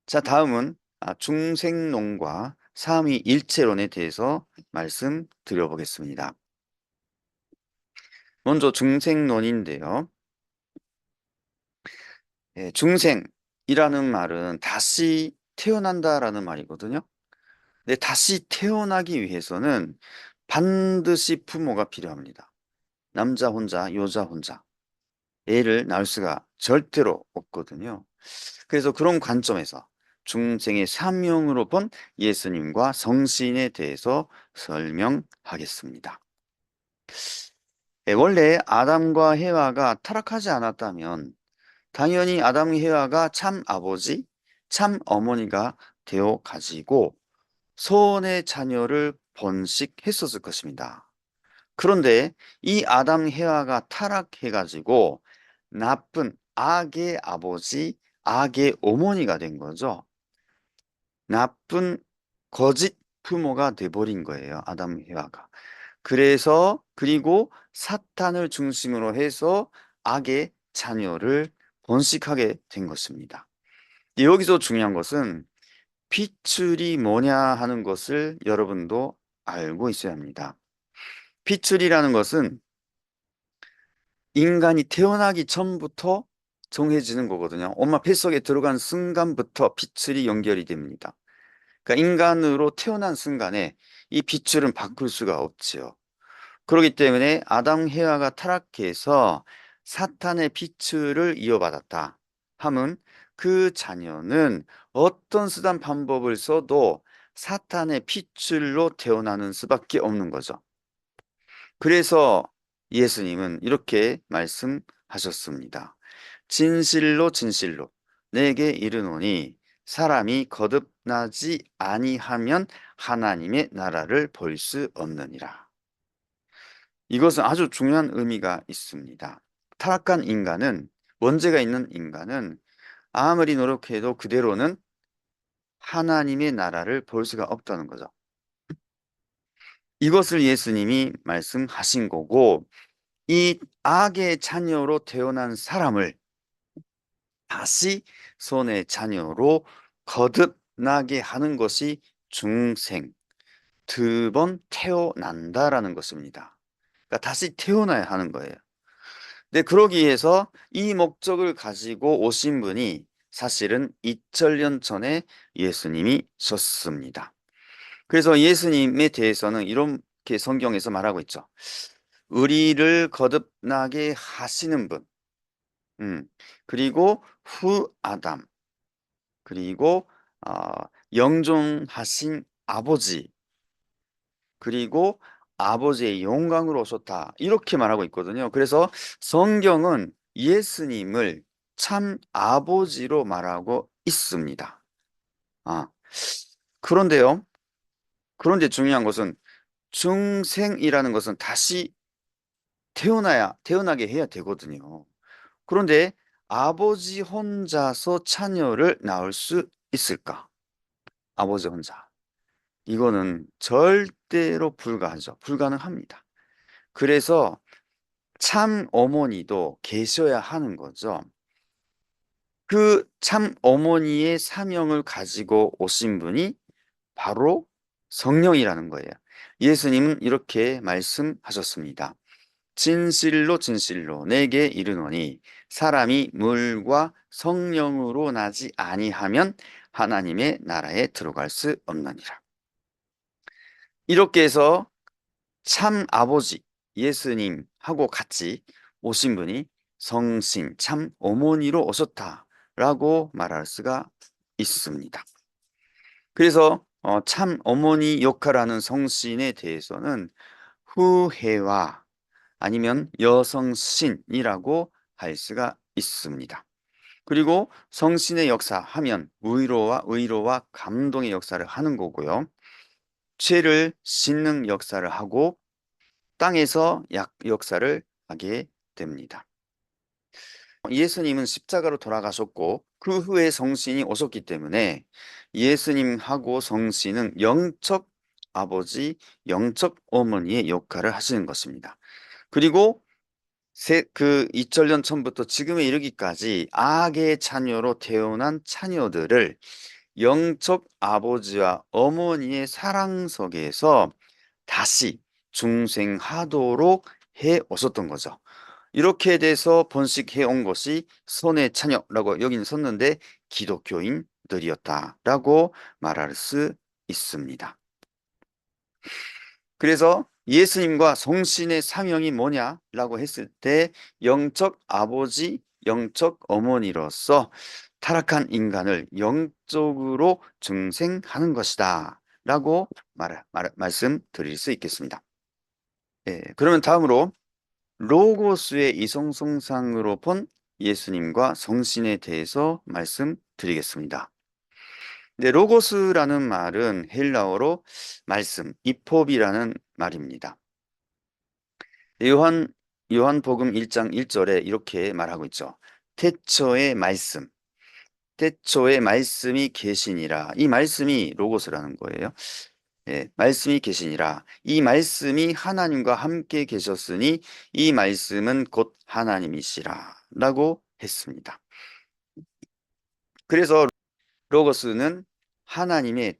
자, 다음은 중생론과 삼위일체론에 대해서 말씀드려보겠습니다. 먼저 중생론인데요. 중생이라는 말은 다시 태어난다라는 말이거든요. 근데 다시 태어나기 위해서는 반드시 부모가 필요합니다. 남자 혼자, 여자 혼자 애를 낳을 수가 절대로 없거든요. 그래서 그런 관점에서 중생의 사명으로 본 예수님과 성신에 대해서 설명하겠습니다. 원래 아담과 해와가 타락하지 않았다면 당연히 아담 해와가 참 아버지, 참 어머니가 되어 가지고 소원의 자녀를 번식했었을 것입니다. 그런데 이 아담 해와가 타락해 가지고 나쁜 악의 아버지, 악의 어머니가 된 거죠. 나쁜 거짓 부모가 돼버린 거예요. 아담 해와가. 그리고 사탄을 중심으로 해서 악의 자녀를 번식하게 된 것입니다. 여기서 중요한 것은 핏줄이 뭐냐 하는 것을 여러분도 알고 있어야 합니다. 핏줄이라는 것은 인간이 태어나기 전부터 정해지는 거거든요. 엄마 뱃속에 들어간 순간부터 핏줄이 연결이 됩니다. 그러니까 인간으로 태어난 순간에 이 핏줄은 바꿀 수가 없지요. 그렇기 때문에 아담 해와가 타락해서 사탄의 핏줄을 이어받았다 함은 그 자녀는 어떤 수단 방법을 써도 사탄의 핏줄로 태어나는 수밖에 없는 거죠. 그래서 예수님은 이렇게 말씀하셨습니다. 진실로 진실로 내게 이르노니 사람이 거듭나지 아니하면 하나님의 나라를 볼 수 없느니라. 이것은 아주 중요한 의미가 있습니다. 타락한 인간은, 원죄가 있는 인간은 아무리 노력해도 그대로는 하나님의 나라를 볼 수가 없다는 거죠. 이것을 예수님이 말씀하신 거고, 이 악의 자녀로 태어난 사람을 다시 손의 자녀로 거듭나게 하는 것이 중생, 두 번 태어난다라는 것입니다. 그러니까 다시 태어나야 하는 거예요. 근데 그러기 위해서 이 목적을 가지고 오신 분이 사실은 2000년 전에 예수님이 셨습니다. 그래서 예수님에 대해서는 이렇게 성경에서 말하고 있죠. 우리를 거듭나게 하시는 분, 음, 그리고 후 아담, 그리고 어, 영존하신 아버지, 그리고 아버지의 영광으로 오셨다. 이렇게 말하고 있거든요. 그래서 성경은 예수님을 참 아버지로 말하고 있습니다. 아, 그런데요. 그런데 중요한 것은 중생이라는 것은 다시 태어나게 해야 되거든요. 그런데 아버지 혼자서 자녀를 낳을 수 있을까? 아버지 혼자. 이거는 절대로 불가하죠. 불가능합니다. 그래서 참 어머니도 계셔야 하는 거죠. 그 참 어머니의 사명을 가지고 오신 분이 바로 성령이라는 거예요. 예수님은 이렇게 말씀하셨습니다. 진실로 진실로 내게 이르노니 사람이 물과 성령으로 나지 아니하면 하나님의 나라에 들어갈 수 없느니라. 이렇게 해서 참 아버지 예수님하고 같이 오신 분이 성신 참 어머니로 오셨다라고 말할 수가 있습니다. 그래서 참 어머니 역할하는 성신에 대해서는 후회와 아니면 여성신이라고 할 수가 있습니다. 그리고 성신의 역사 하면 의로와 감동의 역사를 하는 거고요. 죄를 씻는 역사를 하고 땅에서 역사를 하게 됩니다. 예수님은 십자가로 돌아가셨고 그 후에 성신이 오셨기 때문에 예수님하고 성신은 영적 아버지, 영적 어머니의 역할을 하시는 것입니다. 그리고 그 2000년 전부터 지금에 이르기까지 악의 자녀로 태어난 자녀들을 영적 아버지와 어머니의 사랑 속에서 다시 중생하도록 해 오셨던 거죠. 이렇게 돼서 번식해 온 것이 선의 자녀라고 여긴 섰는데 기독교인들이었다라고 말할 수 있습니다. 그래서 예수님과 성신의 사명이 뭐냐라고 했을 때 영적 아버지, 영적 어머니로서 타락한 인간을 영적으로 중생하는 것이다 라고 말씀드릴 수 있겠습니다. 그러면 다음으로 로고스의 이성성상으로 본 예수님과 성신에 대해서 말씀드리겠습니다. 로고스라는 말은 헬라어로 말씀, 이법이라는 말입니다. 요한복음 1장 1절에 이렇게 말하고 있죠. 태초의 말씀, 태초의 말씀이 계시니라. 이 말씀이 로고스라는 거예요. 말씀이 계시니라. 이 말씀이 하나님과 함께 계셨으니 이 말씀은 곧 하나님이시라. 라고 했습니다. 그래서 로고스는 하나님이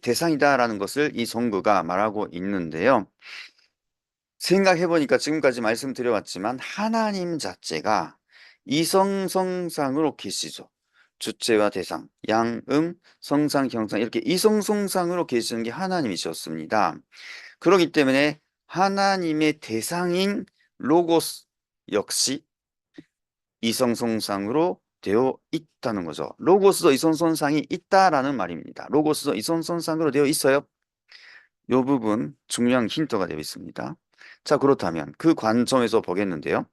대상이다라는 것을 이 성구가 말하고 있는데요. 생각해보니까 지금까지 말씀드려왔지만 하나님 자체가 이성성상으로 계시죠. 주체와 대상, 양음, 성상, 형상 이렇게 이성성상으로 계시는 게 하나님이셨습니다. 그렇기 때문에 하나님의 대상인 로고스 역시 이성성상으로 되어 있다는 거죠. 로고스도 이성성상이 있다라는 말입니다. 로고스도 이성성상으로 되어 있어요. 이 부분 중요한 힌트가 되어 있습니다. 자, 그렇다면 그 관점에서 보겠는데요.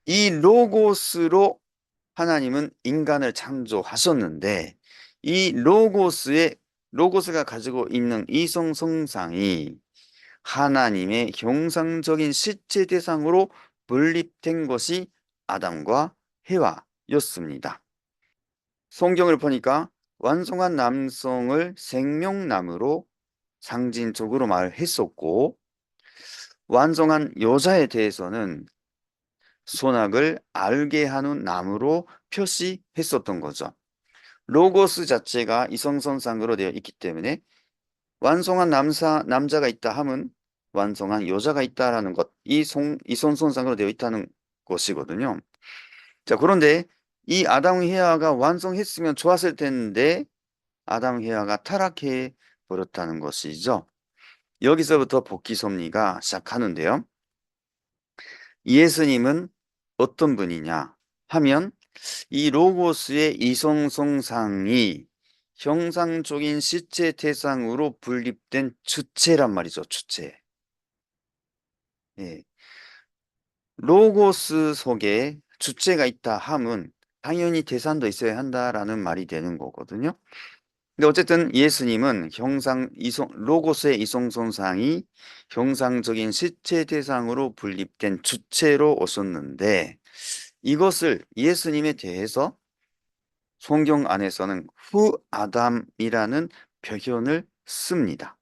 이 로고스로 하나님은 인간을 창조하셨는데 이 로고스가 가지고 있는 이성성상이 하나님의 형상적인 실제 대상으로 분립된 것이 아담과 해와였습니다. 성경을 보니까 완성한 남성을 생명나무로 상징적으로 말했었고 완성한 여자에 대해서는 선악을 알게 하는 나무로 표시했었던 거죠. 로고스 자체가 이성선상으로 되어 있기 때문에 완성한 남자가 있다 함은 완성한 여자가 있다라는 것, 이성선상으로 되어 있다는 것이거든요. 자, 그런데 이 아담 헤아가 완성했으면 좋았을 텐데 아담 헤아가 타락해 버렸다는 것이죠. 여기서부터 복귀 섭리가 시작하는데요. 예수님은 어떤 분이냐 하면 이 로고스의 이성성상이 형상적인 실제 대상으로 분립된 주체란 말이죠. 주체. 예. 로고스 속에 주체가 있다 함은 당연히 대상도 있어야 한다라는 말이 되는 거거든요. 근데 어쨌든 예수님은 로고스의 이성성상이 형상적인 실체 대상으로 분립된 주체로 오셨는데 이것을 예수님에 대해서 성경 안에서는 후아담이라는 표현을 씁니다.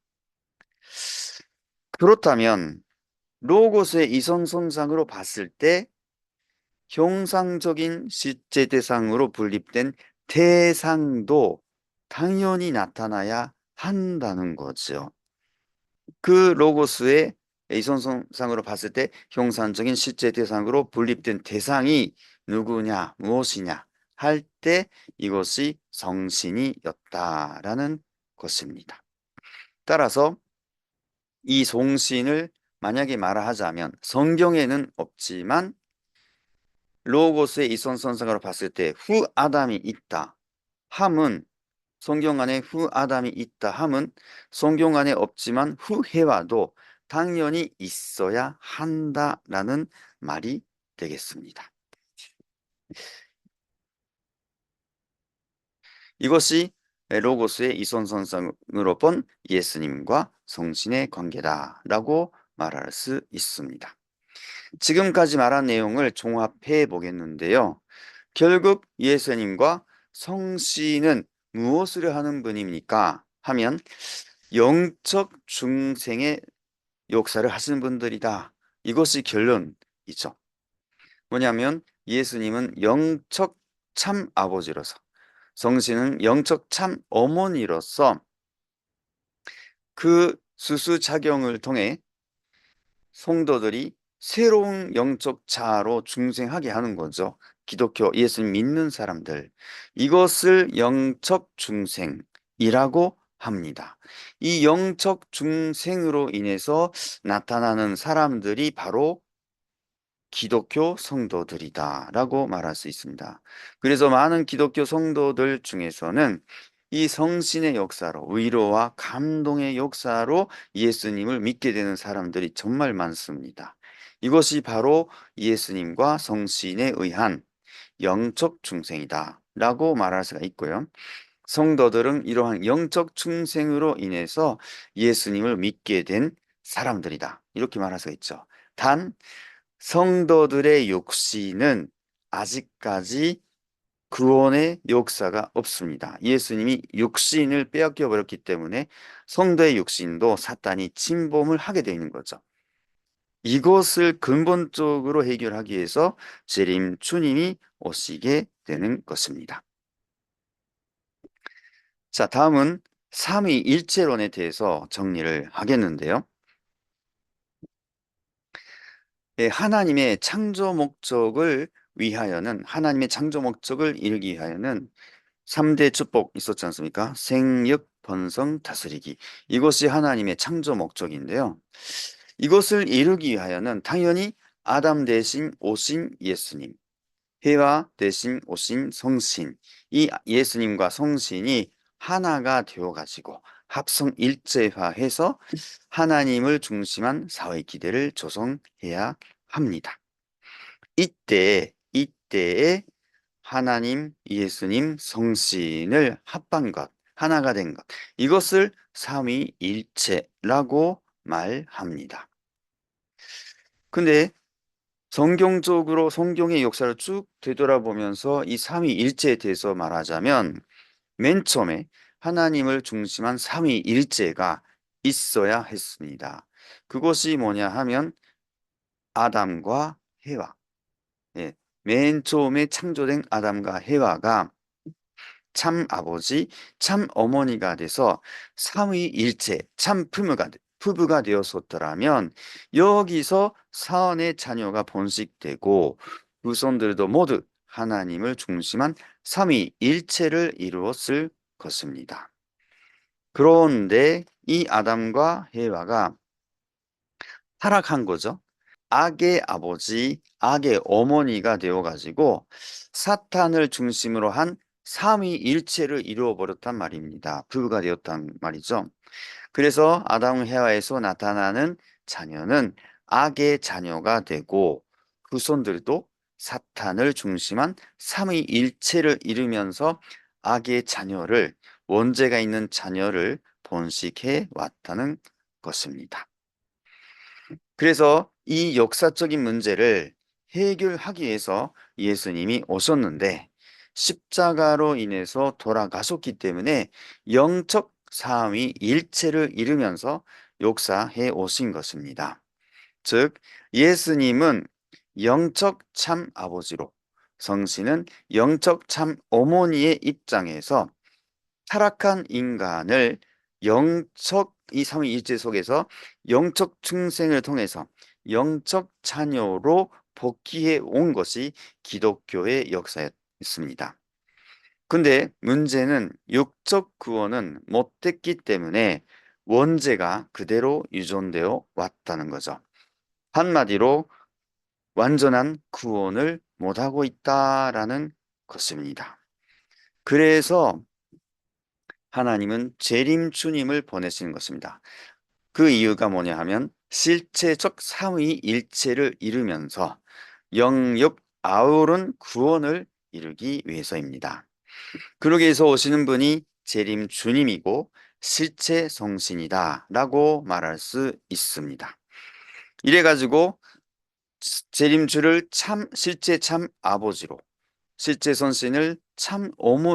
그렇다면 로고스의 이성성상으로 봤을 때 형상적인 실제 대상으로 분립된 대상도 당연히 나타나야 한다는 거죠. 그 로고스의 이성성상으로 봤을 때 형상적인 실제 대상으로 분립된 대상이 누구냐, 무엇이냐 할 때 이것이 성신이었다라는 것입니다. 따라서 이 성신을 만약에 말하자면 성경에는 없지만 로고스의 이성성상으로 봤을 때 후아담이 있다 함은 성경 안에 후아담이 있다 함은 성경 안에 없지만 후해와도 당연히 있어야 한다라는 말이 되겠습니다. 이것이 로고스의 이성성상으로 본 예수님과 성신의 관계다라고 말할 수 있습니다. 지금까지 말한 내용을 종합해 보겠는데요. 결국 예수님과 성신은 무엇을 하는 분입니까? 하면 영적 중생의 역사를 하시는 분들이다. 이것이 결론이죠. 뭐냐면 예수님은 영적 참 아버지로서 성신은 영적 참 어머니로서 그 수수작용을 통해 성도들이 새로운 영적 자아로 중생하게 하는 거죠. 기독교 예수님 믿는 사람들. 이것을 영적 중생이라고 합니다. 이 영적 중생으로 인해서 나타나는 사람들이 바로 기독교 성도들이다라고 말할 수 있습니다. 그래서 많은 기독교 성도들 중에서는 이 성신의 역사로, 위로와 감동의 역사로 예수님을 믿게 되는 사람들이 정말 많습니다. 이것이 바로 예수님과 성신에 의한 영적 중생이다라고 말할 수가 있고요. 성도들은 이러한 영적 중생으로 인해서 예수님을 믿게 된 사람들이다. 이렇게 말할 수가 있죠. 단 성도들의 육신은 아직까지 구원의 역사가 없습니다. 예수님이 육신을 빼앗겨 버렸기 때문에 성도의 육신도 사탄이 침범을 하게 되는 거죠. 이것을 근본적으로 해결하기 위해서 재림 주님이 오시게 되는 것입니다. 자, 다음은 삼위일체론에 대해서 정리를 하겠는데요. 하나님의 창조 목적을 위하여는, 하나님의 창조 목적을 이루기 위하여는 3대 축복 있었지 않습니까? 생육, 번성, 다스리기. 이것이 하나님의 창조 목적인데요. 이것을 이루기 위하여는 당연히 아담 대신 오신 예수님, 해와 대신 오신 성신, 이 예수님과 성신이 하나가 되어가지고 합성 일체화해서 하나님을 중심한 사회 기대를 조성해야 합니다. 이때에 하나님, 예수님, 성신을 합한 것, 하나가 된 것, 이것을 삼위일체라고 말합니다. 근데 성경적으로 성경의 역사를 쭉 되돌아보면서 이 삼위일체에 대해서 말하자면 맨 처음에 하나님을 중심한 삼위일체가 있어야 했습니다. 그것이 뭐냐 하면 아담과 해와, 예, 맨 처음에 창조된 아담과 해와가 참 아버지, 참 어머니가 돼서 삼위일체, 참 부부가 되었었더라면 여기서 사원의 자녀가 번식되고 후손들도 모두 하나님을 중심한 삼위일체를 이루었을 것입니다. 그런데 이 아담과 해와가 타락한 거죠. 악의 아버지, 악의 어머니가 되어가지고 사탄을 중심으로 한 삼위일체를 이루어버렸단 말입니다. 부부가 되었단 말이죠. 그래서 아담 해와에서 나타나는 자녀는 악의 자녀가 되고 후손들도 사탄을 중심한 삼위일체를 이루면서 악의 자녀를, 원죄가 있는 자녀를 번식해 왔다는 것입니다. 그래서 이 역사적인 문제를 해결하기 위해서 예수님이 오셨는데 십자가로 인해서 돌아가셨기 때문에 영적 삼위일체를 이루면서 역사해 오신 것입니다. 즉 예수님은 영적 참 아버지로, 성신은 영적 참 어머니의 입장에서 타락한 인간을 영적 이 삼위일체 속에서 영적 중생을 통해서 영적 자녀로 복귀해 온 것이 기독교의 역사였습니다. 근데 문제는 육적 구원은 못됐기 때문에 원죄가 그대로 유존되어 왔다는 거죠. 한마디로 완전한 구원을 못하고 있다라는 것입니다. 그래서 하나님은 재림 주님을 보내시는 것입니다. 그 이유가 뭐냐 하면 실체적 삼위일체를 이루면서 영육 아우른 구원을 이루기 위해서입니다. 그러기 위해서 오시는 분이 재림 주님이고 실체 성신이다 라고 말할 수 있습니다. 이래가지고 재림주를 실제 참 아버지로, 실제 선신을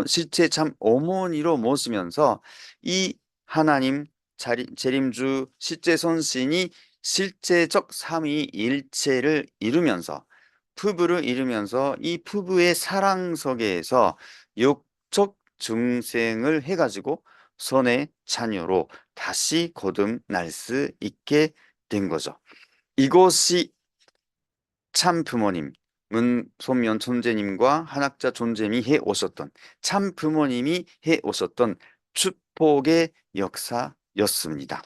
실제 참 어머니로 모시면서 이 하나님 재림주 실제 선신이 실제적 삼위일체를 이루면서 부부를 이루면서 이 부부의 사랑 속에서 중생을 해가지고 선의 자녀로 다시 거듭날 수 있게 된 거죠. 이것이 참 부모님, 문손면 천재님과 한학자 존재님이 해 오셨던, 참 부모님이 해 오셨던 축복의 역사였습니다.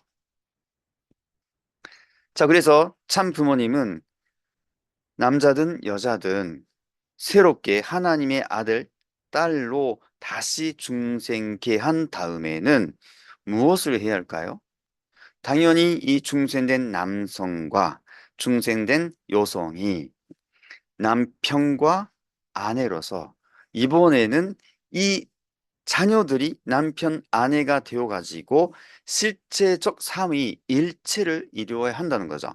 자, 그래서 참 부모님은 남자든 여자든 새롭게 하나님의 아들, 딸로 다시 중생케 한 다음에는 무엇을 해야 할까요? 당연히 이 중생된 남성과 중생된 여성이 남편과 아내로서 이번에는 이 자녀들이 남편, 아내가 되어가지고 실제적 삼위일체를 이루어야 한다는 거죠.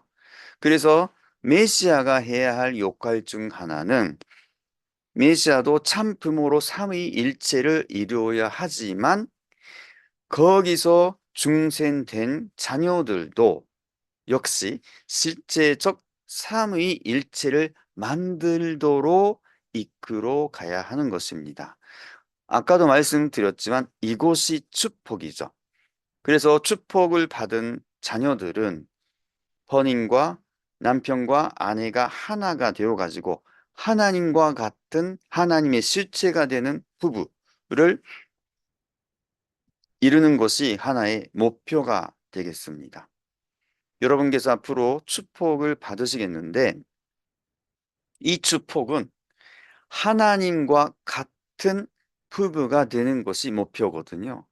그래서 메시아가 해야 할 역할 중 하나는 메시아도 참 부모로 삼위일체를 이루어야 하지만 거기서 중생된 자녀들도 역시 실제적 삼위일체를 만들도록 이끌어 가야 하는 것입니다. 아까도 말씀드렸지만 이곳이 축복이죠. 그래서 축복을 받은 자녀들은 본인과 남편과 아내가 하나가 되어가지고 하나님과 같은 하나님의 실체가 되는 부부를 이루는 것이 하나의 목표가 되겠습니다. 여러분께서 앞으로 축복을 받으시겠는데 이 축복은 하나님과 같은 부부가 되는 것이 목표거든요.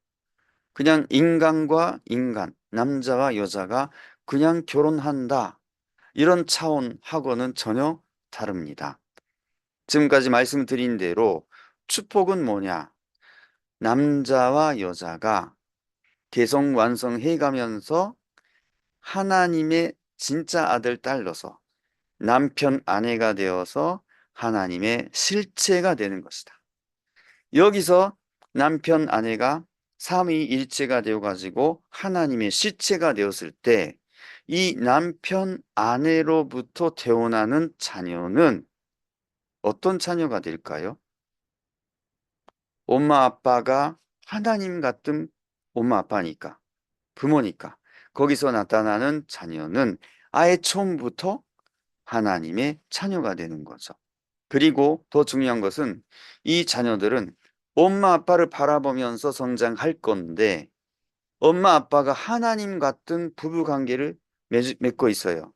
그냥 인간과 인간, 남자와 여자가 그냥 결혼한다. 이런 차원하고는 전혀 다릅니다. 지금까지 말씀드린 대로 축복은 뭐냐? 남자와 여자가 개성완성해 가면서 하나님의 진짜 아들, 딸로서 남편, 아내가 되어서 하나님의 실체가 되는 것이다. 여기서 남편, 아내가 삼위일체가 되어가지고 하나님의 실체가 되었을 때 이 남편, 아내로부터 태어나는 자녀는 어떤 자녀가 될까요? 엄마, 아빠가 하나님 같은 엄마, 아빠니까, 부모니까 거기서 나타나는 자녀는 아예 처음부터 하나님의 자녀가 되는 거죠. 그리고 더 중요한 것은 이 자녀들은 엄마 아빠를 바라보면서 성장할 건데 엄마 아빠가 하나님 같은 부부 관계를 맺고 있어요.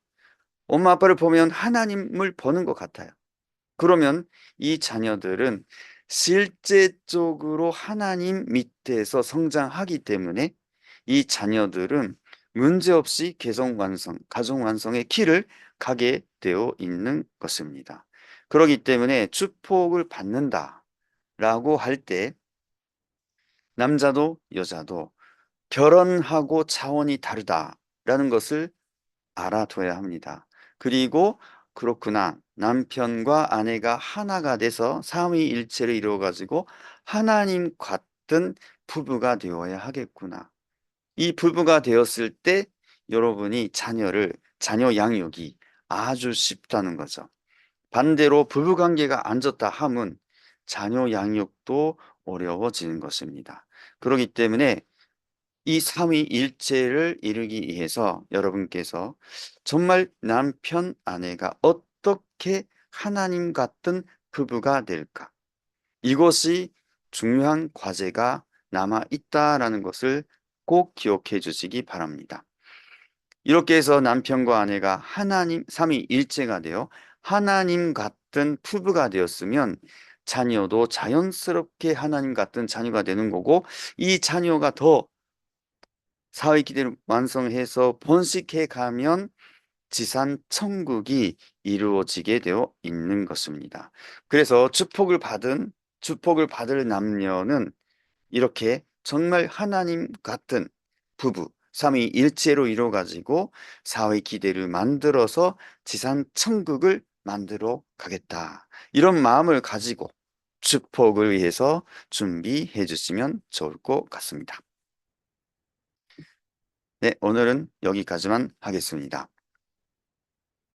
엄마 아빠를 보면 하나님을 보는 것 같아요. 그러면 이 자녀들은 실제적으로 하나님 밑에서 성장하기 때문에 이 자녀들은 문제없이 가정 완성의 길을 가게 되어 있는 것입니다. 그렇기 때문에 축복을 받는다라고 할 때 남자도 여자도 결혼하고 차원이 다르다라는 것을 알아둬야 합니다. 그리고 그렇구나. 남편과 아내가 하나가 돼서 삼위일체를 이루어가지고 하나님 같은 부부가 되어야 하겠구나. 이 부부가 되었을 때 여러분이 자녀 양육이 아주 쉽다는 거죠. 반대로 부부관계가 안 좋다 함은 자녀 양육도 어려워지는 것입니다. 그렇기 때문에 이 삼위일체를 이루기 위해서 여러분께서 정말 남편, 아내가 어떻게 하나님 같은 부부가 될까? 이것이 중요한 과제가 남아 있다라는 것을 꼭 기억해 주시기 바랍니다. 이렇게 해서 남편과 아내가 하나님, 삼위일체가 되어 하나님 같은 부부가 되었으면 자녀도 자연스럽게 하나님 같은 자녀가 되는 거고 이 자녀가 더 사회 기대를 완성해서 번식해 가면 지상 천국이 이루어지게 되어 있는 것입니다. 그래서 축복을 받을 남녀는 이렇게 정말 하나님 같은 부부, 삼위일체로 이루어가지고 사회 기대를 만들어서 지상 천국을 만들어 가겠다. 이런 마음을 가지고 축복을 위해서 준비해 주시면 좋을 것 같습니다. 네, 오늘은 여기까지만 하겠습니다.